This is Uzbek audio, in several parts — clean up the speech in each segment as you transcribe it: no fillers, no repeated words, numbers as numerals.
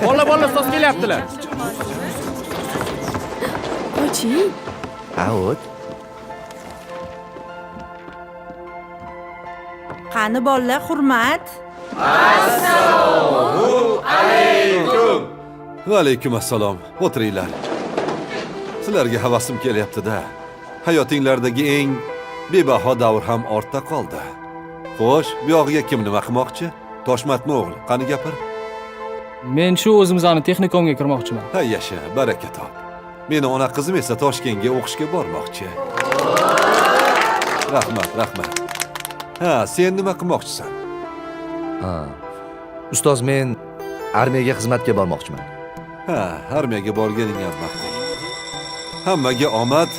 Bola ustoz kelyaptilar. Oching. Ha, o't. Qani bolalar, hurmat. Va alaykum assalom. O'tiringlar. Sizlarga havasim kelyapti-da. Hayotinglardagi eng bebaho davr ham ortda qoldi. Xo'sh, bu yog'iga kim nima qilmoqchi? Toshmatmi o'g'il, qani gapir. Men shu o'zimizning texnikumga kirmoqchiman. Ha, yasha, baraka top. Meni ona qizim esa Toshkentga o'qishga bormoqchi. Rahmat. Ha, sen nima qilmoqchisan? Ha. Ustoz, men armiyaga xizmatga bormoqchiman. Ha, armiyaga borganing ham maqul. Hammaga omad,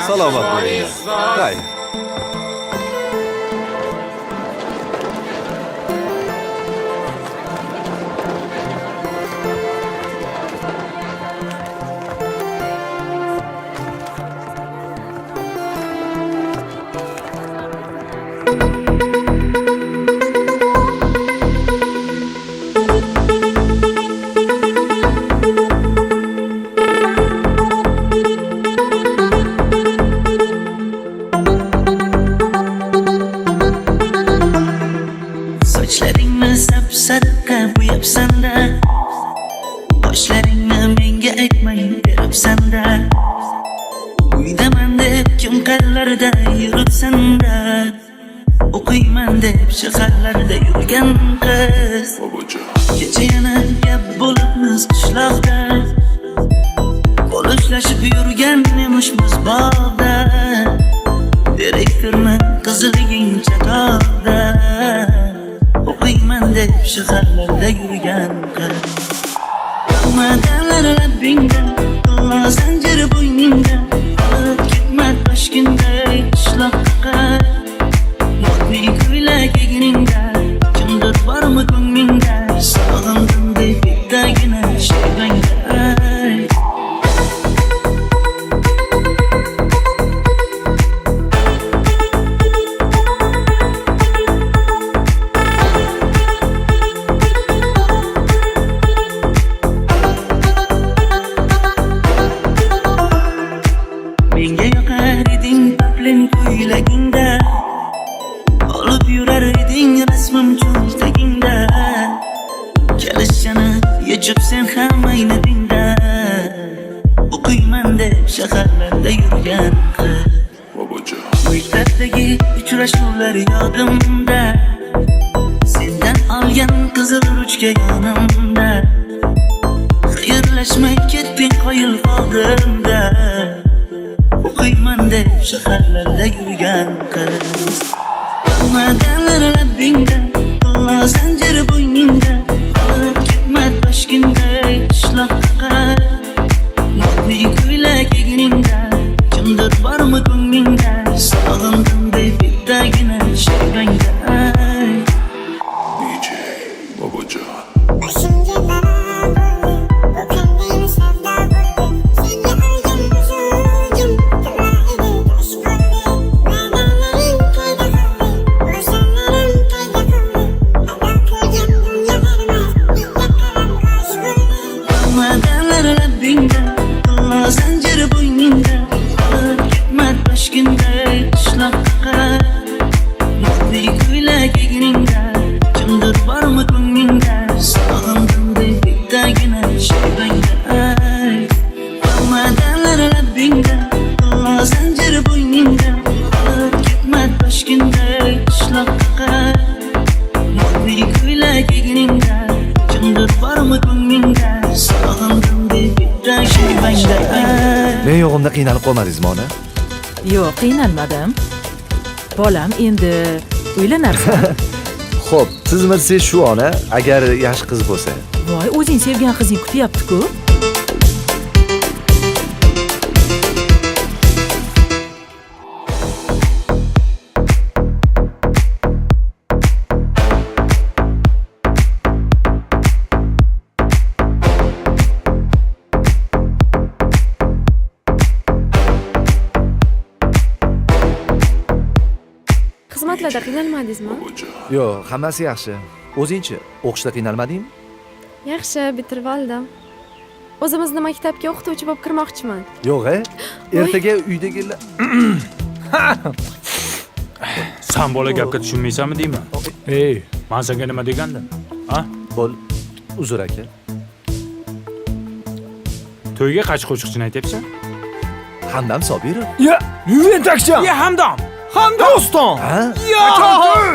salomat bo'linglar. Xayr. Sochlaringni sap-sarqa bo'yabsan-da, boshlaringni menga aytmay beribsan-da. Uydaman deb kim qayerlarda yuribsan-da, o'qiyman deb shaharlarda yurgan qiz. Kecha yana gap bo'libmiz qishloqda, qo'lishlashib yurgan emishmiz bog'da. Direktorni qiziliging chatoqda, o'qiyman deb shaharlarda yurgan qiz. Yo'qmaganlar labbingda, qilma zanjir bo'yningda, olib ketma Toshkentday qishloqqa. Moddiy ko'ylak egningda, kimdir bormi ko'nglingda, sog'indim deb bittagina shevangda. Menga yoqar eding paplen ko'ylagingda, olib yurar eding rasmim cho'ntagingda. Kalishchani yechib sen ham aynadingda, o'qiyman deb shaharlarda yurgan qiz. Maktabdagi uchrashuvlar yodimda, sendan olgan qizil ruchka yonimda. Xayrlashmay ketding qoyil qoldimda, o'qiyman deb shaharlarda yurgan qiz. Yo'qmaganlar labbingda, qilma zanjir bo'yningda, olib ketma Toshkentday qishloqqa. Moddiy ko'ylak egningda, kimdir bormi ko'nglingda, sog'indim deb bittagina shevangda. DJ Bobojon. Zanjir bo'yningda, olib ketma Toshkentday qishloqqa. Moddiy ko'ylak egningda, kimdir bormi ko'nglingda, sog'indim deb bittagina shevangda. Yo'qmaganlar labbingda, qilma zanjir bo'yningda, olib ketma Toshkentday qishloqqa. Moddiy ko'ylak egningda, kimdir bormi ko'nglingda, sog'indim deb bittagina shevangda. Men yo'g'imda qiynalib qolmadingizmi ona? Yo'q, qiynalmadim. Bolam, endi uylanarsan. Xo'p, siz bilsangiz shu ona, agar yaxshi qiz bo'lsa. Voy, o'zing sevgan qizing kutyapti-ku. xizmatlarda qiynalmadingizmi? Yo'q, hammasi yaxshi. O'zingchi, o'qishda qiynalmadingmi? Yaxshi, bitirib oldim. O'zimizni maktabga o'qituvchi bo'lib kirmoqchiman. Yo'q, ertaga uydagilar Sen bola gapga tushunmaysanmi deyman? Ey, men senga nima degandim? Ha? bo'l. Uzr aka. To'yga qaychi qo'shiqchini aytyapsan? Hamdam Sobirov. Ya, Yuventakcha. Ya Hamdam. Doston. Ha? Ya, to'y.